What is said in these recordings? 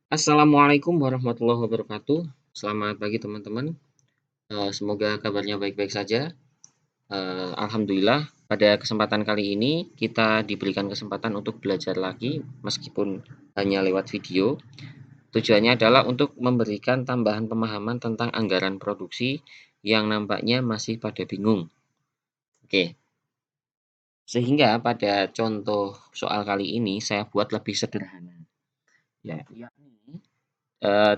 Assalamualaikum warahmatullahi wabarakatuh. Selamat pagi teman-teman. Semoga kabarnya baik-baik saja. Alhamdulillah pada kesempatan kali ini kita diberikan kesempatan untuk belajar lagi meskipun hanya lewat video. Tujuannya adalah untuk memberikan tambahan pemahaman tentang anggaran produksi yang nampaknya masih pada bingung. Oke, sehingga pada contoh soal kali ini saya buat lebih sederhana. Ya, yakni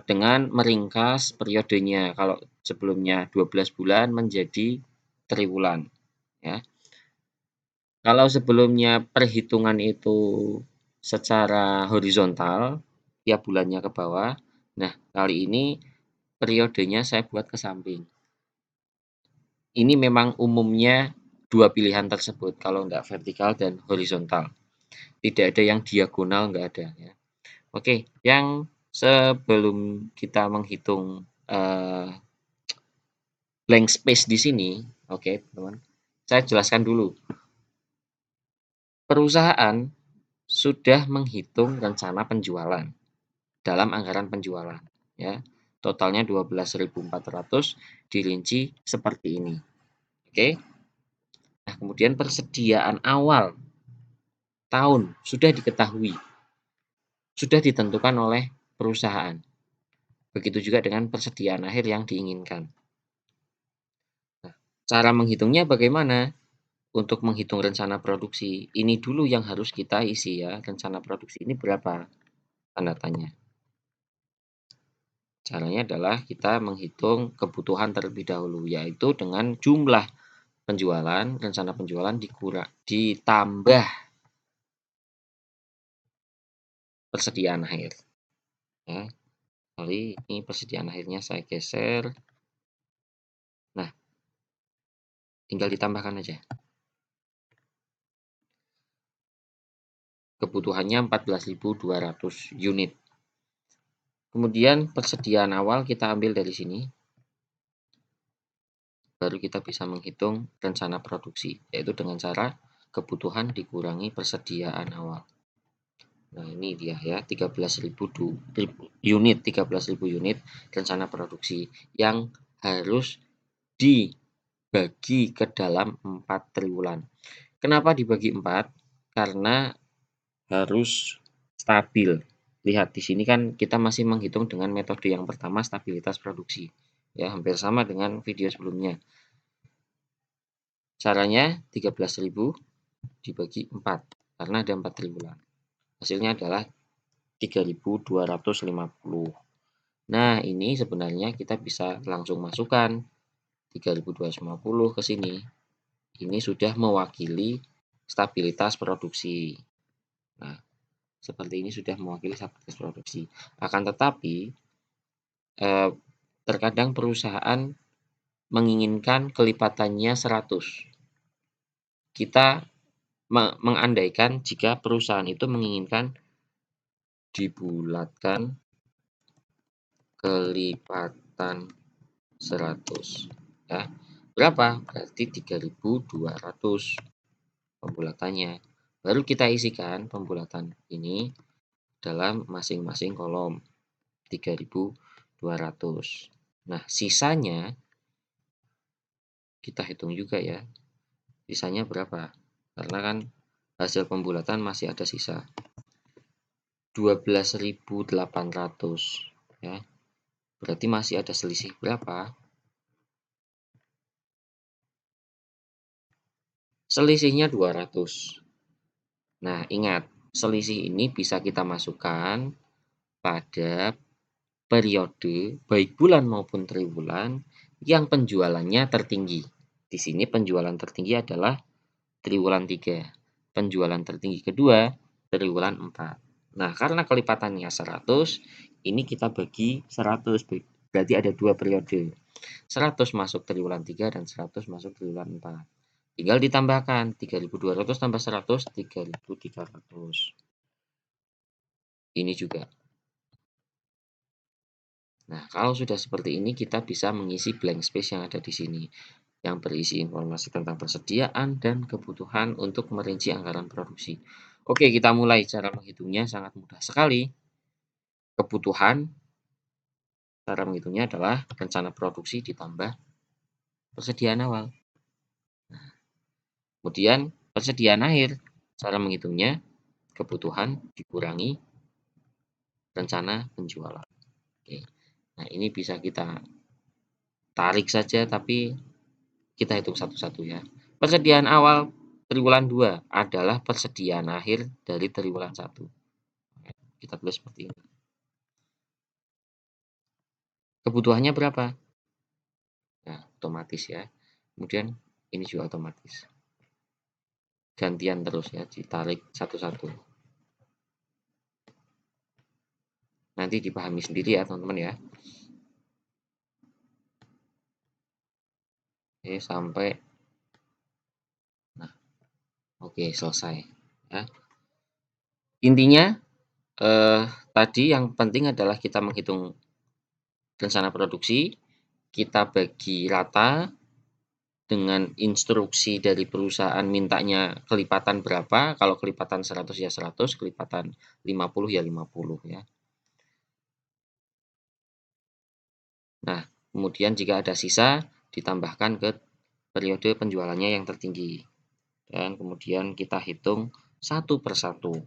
dengan meringkas periodenya. Kalau sebelumnya 12 bulan menjadi triwulan, ya. Kalau sebelumnya perhitungan itu secara horizontal, tiap bulannya ke bawah. Nah, kali ini periodenya saya buat ke samping. Ini memang umumnya dua pilihan tersebut, kalau nggak vertikal dan horizontal. Tidak ada yang diagonal, nggak ada, ya. Oke, yang sebelum kita menghitung blank space di sini, oke, teman. Saya jelaskan dulu. Perusahaan sudah menghitung rencana penjualan dalam anggaran penjualan, ya. Totalnya 12.400 dirinci seperti ini. Oke. Nah, kemudian persediaan awal tahun sudah diketahui, sudah ditentukan oleh perusahaan. Begitu juga dengan persediaan akhir yang diinginkan. Nah, cara menghitungnya bagaimana? Untuk menghitung rencana produksi, ini dulu yang harus kita isi ya, rencana produksi ini berapa? Tanda tanya. Caranya adalah kita menghitung kebutuhan terlebih dahulu, yaitu dengan jumlah penjualan, rencana penjualan ditambah persediaan akhir. Ya, kali ini persediaan akhirnya saya geser. Nah, tinggal ditambahkan aja. Kebutuhannya 14.200 unit. Kemudian persediaan awal kita ambil dari sini. Baru kita bisa menghitung rencana produksi, yaitu dengan cara kebutuhan dikurangi persediaan awal. Nah, ini dia ya, 13.000 unit, 13.000 unit rencana produksi yang harus dibagi ke dalam 4 triwulan. Kenapa dibagi 4? Karena harus stabil. Lihat di sini kan kita masih menghitung dengan metode yang pertama, stabilitas produksi. Ya, hampir sama dengan video sebelumnya. Caranya 13.000 dibagi 4 karena ada 4 triwulan. Hasilnya adalah 3.250. Nah, ini sebenarnya kita bisa langsung masukkan 3.250 ke sini. Ini sudah mewakili stabilitas produksi. Nah, seperti ini sudah mewakili stabilitas produksi. Akan tetapi, terkadang perusahaan menginginkan kelipatannya 100. Kita mengandaikan jika perusahaan itu menginginkan dibulatkan kelipatan 100, ya. Berapa? Berarti 3.200 pembulatannya. Baru kita isikan pembulatan ini dalam masing-masing kolom 3.200. Nah, sisanya kita hitung juga ya. Sisanya berapa? Karena kan hasil pembulatan masih ada sisa. 12.800, ya. Berarti masih ada selisih berapa? Selisihnya 200. Nah, ingat, selisih ini bisa kita masukkan pada periode baik bulan maupun triwulan yang penjualannya tertinggi. Di sini penjualan tertinggi adalah triwulan 3. Penjualan tertinggi kedua triwulan 4. Nah, karena kelipatannya 100, ini kita bagi 100. Berarti ada dua periode. 100 masuk triwulan 3 dan 100 masuk triwulan 4. Tinggal ditambahkan 3.200 tambah 100, 3.300. Ini juga. Nah, kalau sudah seperti ini kita bisa mengisi blank space yang ada di sini yang berisi informasi tentang persediaan dan kebutuhan untuk merinci anggaran produksi. Oke, kita mulai. Cara menghitungnya sangat mudah sekali. kebutuhan, cara menghitungnya adalah rencana produksi ditambah persediaan awal. Kemudian persediaan akhir, cara menghitungnya kebutuhan dikurangi rencana penjualan. Oke. Nah, ini bisa kita tarik saja, tapi kita hitung satu-satu ya. Persediaan awal triwulan 2 adalah persediaan akhir dari triwulan 1. Kita tulis seperti ini. Kebutuhannya berapa? Nah, otomatis ya. Kemudian ini juga otomatis. Gantian terus ya, ditarik satu-satu. Nanti dipahami sendiri ya, teman-teman ya. Oke, sampai oke, selesai ya. Intinya tadi yang penting adalah kita menghitung rencana produksi, kita bagi rata dengan instruksi dari perusahaan mintanya kelipatan berapa, kalau kelipatan 100 ya 100, kelipatan 50 ya 50 ya. Nah, kemudian jika ada sisa ditambahkan ke periode penjualannya yang tertinggi. Dan kemudian kita hitung satu persatu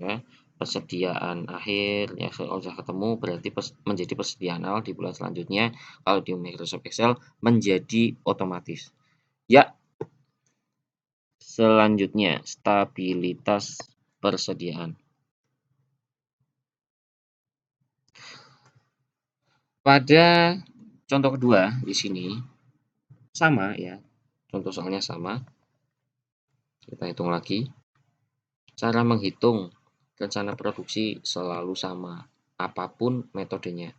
ya. Persediaan akhir ya, kalau sudah ketemu berarti menjadi persediaan awal di bulan selanjutnya. Kalau di Microsoft Excel menjadi otomatis. Ya, selanjutnya stabilitas persediaan. Pada contoh kedua di sini sama ya, contoh soalnya sama. Kita hitung lagi. Cara menghitung rencana produksi selalu sama, apapun metodenya.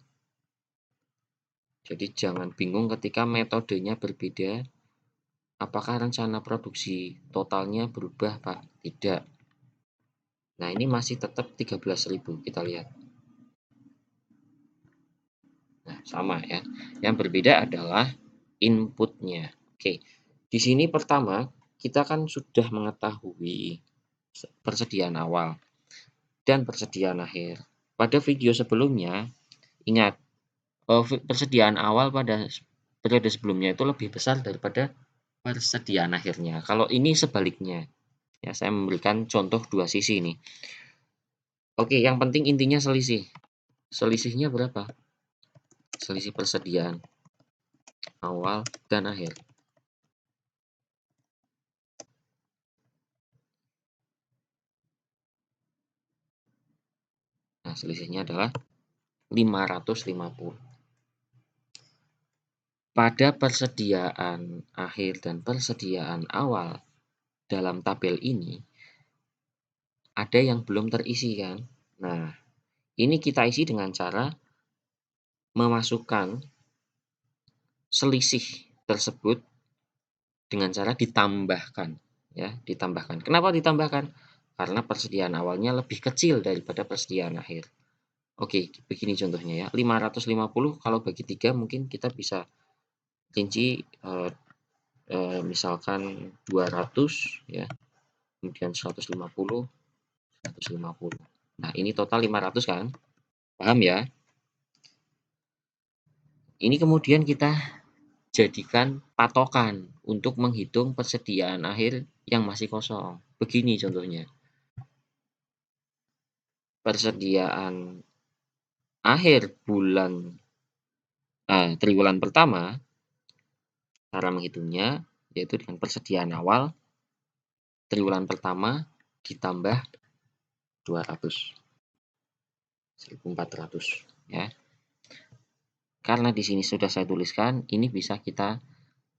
Jadi jangan bingung ketika metodenya berbeda. Apakah rencana produksi totalnya berubah, Pak? Tidak. Nah, ini masih tetap 13.000, kita lihat. Nah, sama ya. Yang berbeda adalah inputnya. Oke, di sini pertama kita kan sudah mengetahui persediaan awal dan persediaan akhir. Pada video sebelumnya, ingat, persediaan awal pada periode sebelumnya itu lebih besar daripada persediaan akhirnya. Kalau ini sebaliknya, ya saya memberikan contoh dua sisi ini. Oke, yang penting intinya selisih. Selisihnya berapa? Selisih persediaan awal dan akhir. Nah, selisihnya adalah 550. Pada persediaan akhir dan persediaan awal dalam tabel ini, ada yang belum terisi kan? Nah, ini kita isi dengan cara memasukkan selisih tersebut dengan cara ditambahkan. Ya, ditambahkan. Kenapa ditambahkan? Karena persediaan awalnya lebih kecil daripada persediaan akhir. Oke, begini contohnya ya. 550 kalau bagi 3 mungkin kita bisa rinci misalkan 200 ya. Kemudian 150, 150. Nah, ini total 500 kan? Paham ya? Ini kemudian kita jadikan patokan untuk menghitung persediaan akhir yang masih kosong. Begini contohnya. Persediaan akhir triwulan pertama, cara menghitungnya yaitu dengan persediaan awal triwulan pertama ditambah 200, 1.400 ya. Karena di sini sudah saya tuliskan, ini bisa kita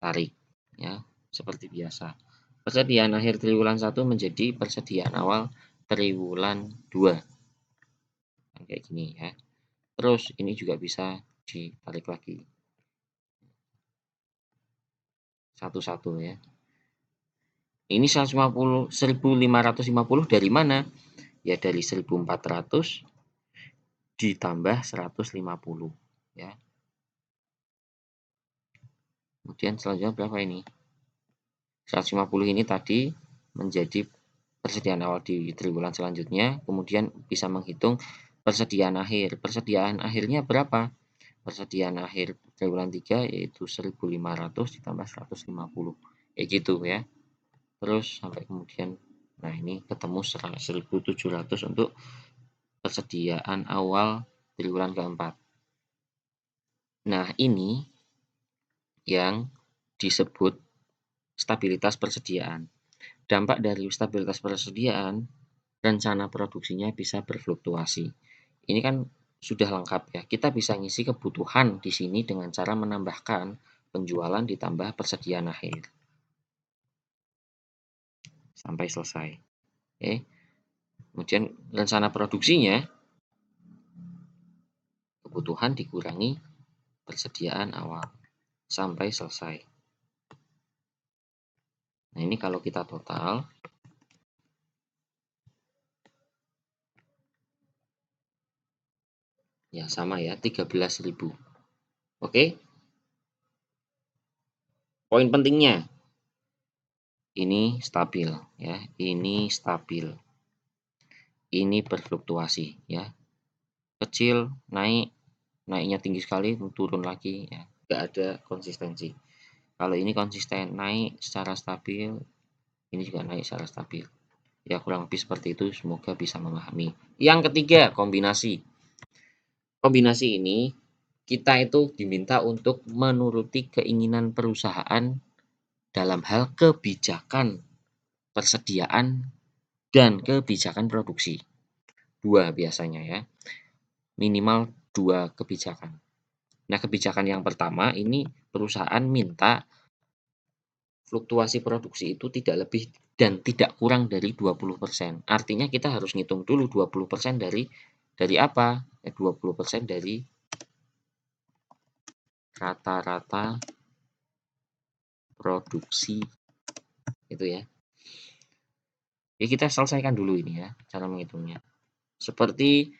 tarik ya, seperti biasa. Persediaan akhir triwulan 1 menjadi persediaan awal triwulan 2. Kayak gini ya. Terus ini juga bisa ditarik lagi. Satu-satu ya. Ini 150, 1550 dari mana? Ya dari 1400 ditambah 150 ya. Kemudian selanjutnya berapa ini? 150 ini tadi menjadi persediaan awal di triwulan selanjutnya, kemudian bisa menghitung persediaan akhir. Persediaan akhirnya berapa? Persediaan akhir triwulan 3 yaitu 1.500 ditambah 150. Kayak gitu ya. Terus sampai kemudian, nah ini ketemu 1.700 untuk persediaan awal triwulan keempat. Nah, ini yang disebut stabilitas persediaan. Dampak dari stabilitas persediaan, rencana produksinya bisa berfluktuasi. Ini kan sudah lengkap ya. Kita bisa ngisi kebutuhan di sini dengan cara menambahkan penjualan ditambah persediaan akhir. Sampai selesai. Oke. Kemudian rencana produksinya, kebutuhan dikurangi persediaan awal. Sampai selesai. Nah, ini kalau kita total, ya sama ya, 13.000. Oke. Poin pentingnya, ini stabil ya, ini stabil. Ini berfluktuasi ya. Kecil, naik, naiknya tinggi sekali, turun lagi ya. Nggak ada konsistensi. Kalau ini konsisten, naik secara stabil, ini juga naik secara stabil. Ya kurang lebih seperti itu, semoga bisa memahami. Yang ketiga, kombinasi. Kombinasi ini kita itu diminta untuk menuruti keinginan perusahaan dalam hal kebijakan persediaan dan kebijakan produksi. 2 biasanya ya. Minimal 2 kebijakan. Nah, kebijakan yang pertama ini perusahaan minta fluktuasi produksi itu tidak lebih dan tidak kurang dari 20%. Artinya kita harus ngitung dulu 20% dari apa? 20% dari rata-rata produksi itu ya. Ya kita selesaikan dulu ini ya cara menghitungnya. Seperti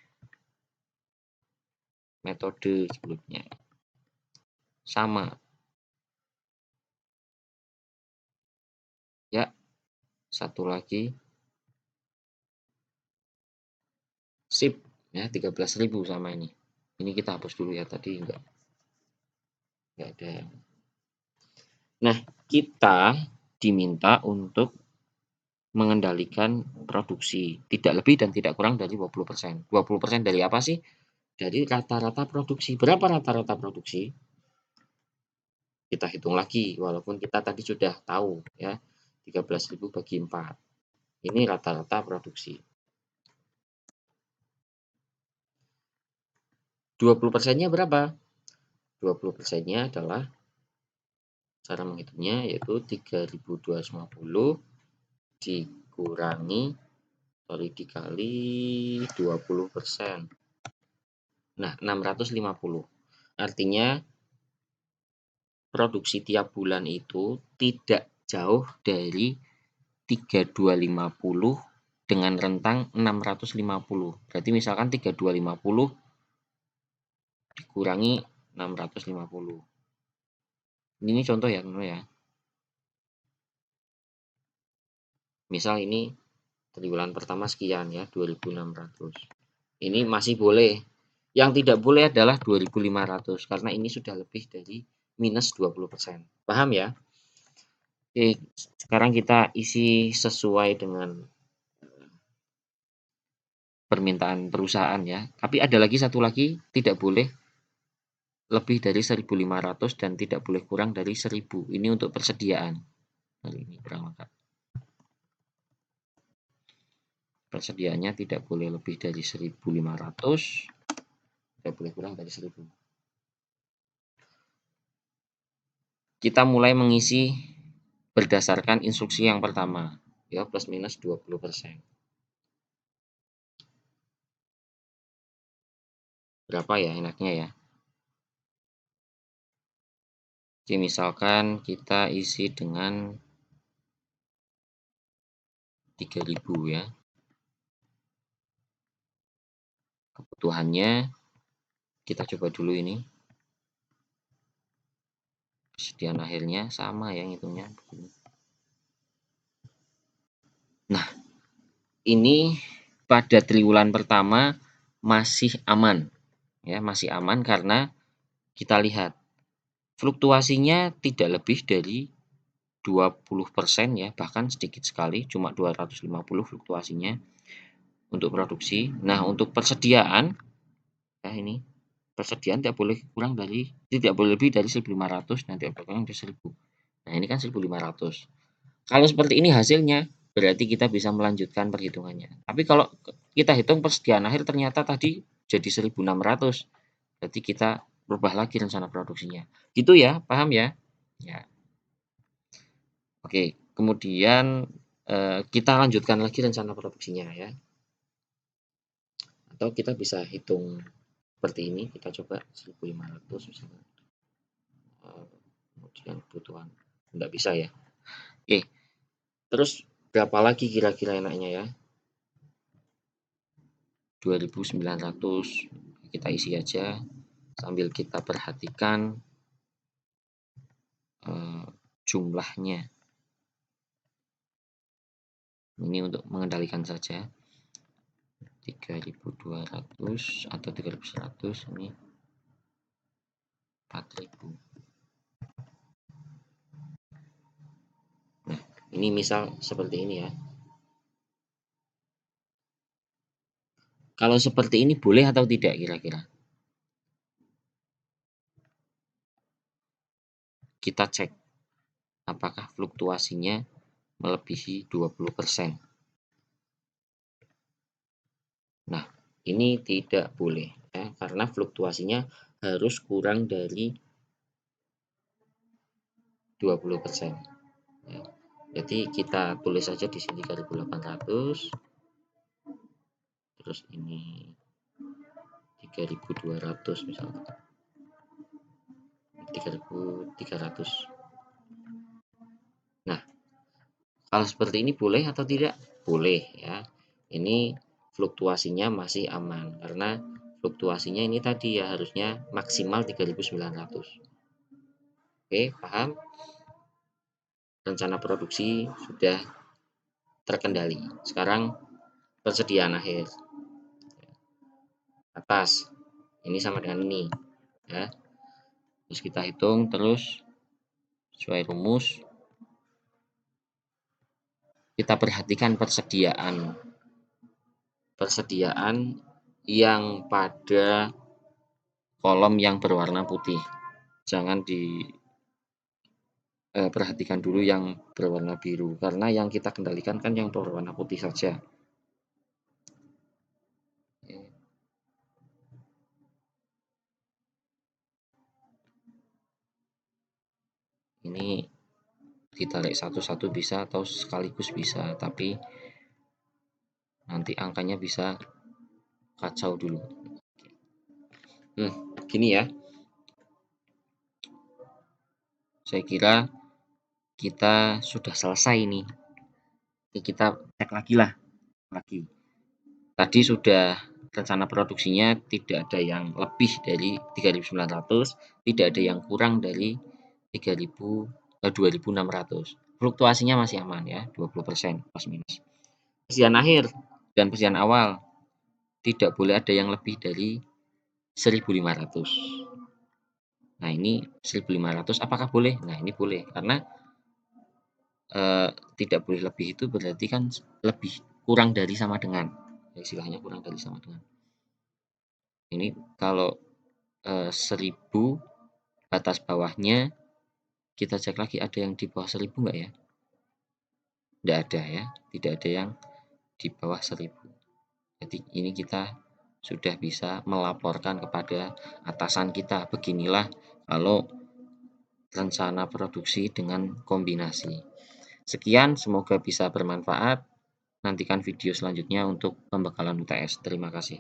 metode sebelumnya. Sama. Ya, satu lagi. Sip, ya 13.000 sama ini. Ini kita hapus dulu ya, tadi enggak ada. Nah, kita diminta untuk mengendalikan produksi, tidak lebih dan tidak kurang dari 20%. 20% dari apa sih? Dari rata-rata produksi. Berapa rata-rata produksi? Kita hitung lagi, walaupun kita tadi sudah tahu ya, 13.000 bagi 4. Ini rata-rata produksi. 20%-nya berapa? 20%-nya adalah cara menghitungnya yaitu 3.250 dikali 20%. Nah, 650. Artinya produksi tiap bulan itu tidak jauh dari 3250 dengan rentang 650. Berarti misalkan 3250 dikurangi 650. Ini contoh ya, Misal ini triwulan pertama sekian ya, 2.600. Ini masih boleh. Yang tidak boleh adalah 2.500 karena ini sudah lebih dari minus 20%. Paham ya? Oke, sekarang kita isi sesuai dengan permintaan perusahaan ya. Tapi ada lagi satu lagi, tidak boleh lebih dari 1.500 dan tidak boleh kurang dari 1.000. Ini untuk persediaan. Nah, ini kurang lengkap. Persediaannya tidak boleh lebih dari 1.500, tidak boleh kurang dari 1.000. Kita mulai mengisi berdasarkan instruksi yang pertama, ya plus minus 20%. Berapa ya enaknya ya? Oke, misalkan kita isi dengan 3.000 ya. Kebutuhannya kita coba dulu ini. Persediaan akhirnya sama ya ngitungnya. Nah, ini pada triwulan pertama masih aman ya, masih aman karena kita lihat fluktuasinya tidak lebih dari 20% ya, bahkan sedikit sekali, cuma 250 fluktuasinya untuk produksi. Nah, untuk persediaan ya ini persediaan tidak boleh lebih dari 1.500, nanti kurang dari 1.000. Nah, ini kan 1.500. Kalau seperti ini hasilnya, berarti kita bisa melanjutkan perhitungannya. Tapi kalau kita hitung persediaan akhir ternyata tadi jadi 1.600, berarti kita rubah lagi rencana produksinya. Gitu ya, paham ya? Ya. Oke, kemudian kita lanjutkan lagi rencana produksinya ya. Atau kita bisa hitung seperti ini, kita coba 1.500 misalnya. Kemudian kebutuhan enggak bisa ya. Oke. Terus berapa lagi kira-kira enaknya ya? 2.900 kita isi aja sambil kita perhatikan jumlahnya. Ini untuk mengendalikan saja. 3.200 atau 3.100 ini 4.000. Nah, ini misal seperti ini ya. Kalau seperti ini boleh atau tidak kira-kira? Kita cek apakah fluktuasinya melebihi 20%. Nah, ini tidak boleh ya, karena fluktuasinya harus kurang dari 20%. Ya. Jadi kita tulis saja di sini 3.800, terus ini 3.200 misalnya, 3.300. Nah, kalau seperti ini boleh atau tidak? Boleh ya. Ini fluktuasinya masih aman karena fluktuasinya ini tadi ya harusnya maksimal 3.900. Oke, paham? Rencana produksi sudah terkendali. Sekarang persediaan akhir. Atas. Ini sama dengan ini ya. Terus kita hitung terus sesuai rumus. Kita perhatikan persediaan yang pada kolom yang berwarna putih. Jangan perhatikan dulu yang berwarna biru karena yang kita kendalikan kan yang berwarna putih saja. Ini ditarik satu-satu bisa atau sekaligus bisa, tapi nanti angkanya bisa kacau dulu. Gini ya. Saya kira kita sudah selesai nih. Jadi kita cek lagi. Tadi sudah rencana produksinya tidak ada yang lebih dari 3.900, tidak ada yang kurang dari 2.600. Fluktuasinya masih aman ya, 20% plus minus. Persediaan akhir dan persediaan awal tidak boleh ada yang lebih dari 1.500. Nah, ini 1.500 apakah boleh? Nah, ini boleh karena tidak boleh lebih itu berarti kan lebih kurang dari sama dengan. Istilahnya kurang dari sama dengan. Ini kalau 1.000 batas bawahnya kita cek lagi ada yang di bawah 1.000 enggak ya? Tidak ada ya, tidak ada yang di bawah 1.000. Jadi ini kita sudah bisa melaporkan kepada atasan kita, beginilah kalau rencana produksi dengan kombinasi. Sekian, semoga bisa bermanfaat. Nantikan video selanjutnya untuk pembekalan UTS. Terima kasih.